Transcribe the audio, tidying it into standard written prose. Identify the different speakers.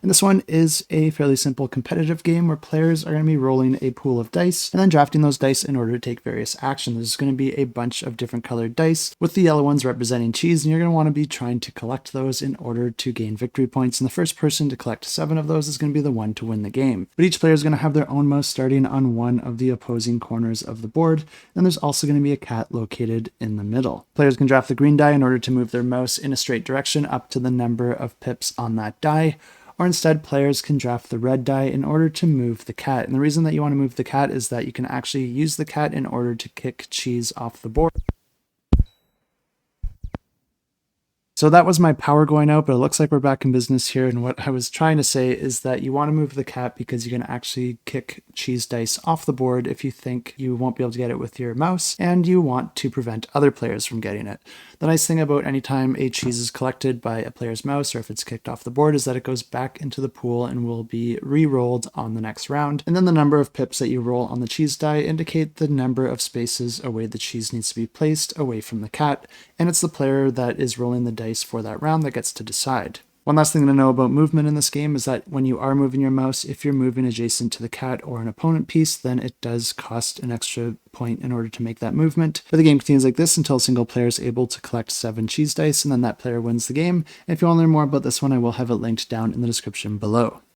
Speaker 1: And this one is a fairly simple competitive game where players are going to be rolling a pool of dice and then drafting those dice in order to take various actions. There's going to be a bunch of different colored dice with the yellow ones representing cheese, and you're going to want to be trying to collect those in order to gain victory points. And the first person to collect 7 of those is going to be the one to win the game. But each player is going to have their own mouse starting on one of the opposing corners of the board, and there's also going to be a cat located in the middle. Players can draft the green die in order to move their mouse in a straight direction up to the number of pips on that die, or instead players can draft the red die in order to move the cat. And the reason that you want to move the cat is that you can actually use the cat in order to kick cheese off the board. So that was my power going out, but it looks like we're back in business here. And what I was trying to say is that you want to move the cat because you can actually kick cheese dice off the board if you think you won't be able to get it with your mouse, and you want to prevent other players from getting it. The nice thing about any time a cheese is collected by a player's mouse, or if it's kicked off the board, is that it goes back into the pool and will be re-rolled on the next round. And then the number of pips that you roll on the cheese die indicate the number of spaces away the cheese needs to be placed away from the cat, and it's the player that is rolling the dice for that round that gets to decide. One last thing to know about movement in this game is that when you are moving your mouse, if you're moving adjacent to the cat or an opponent piece, then it does cost an extra point in order to make that movement. But the game continues like this until a single player is able to collect 7 cheese dice, and then that player wins the game. And if you want to learn more about this one, I will have it linked down in the description below.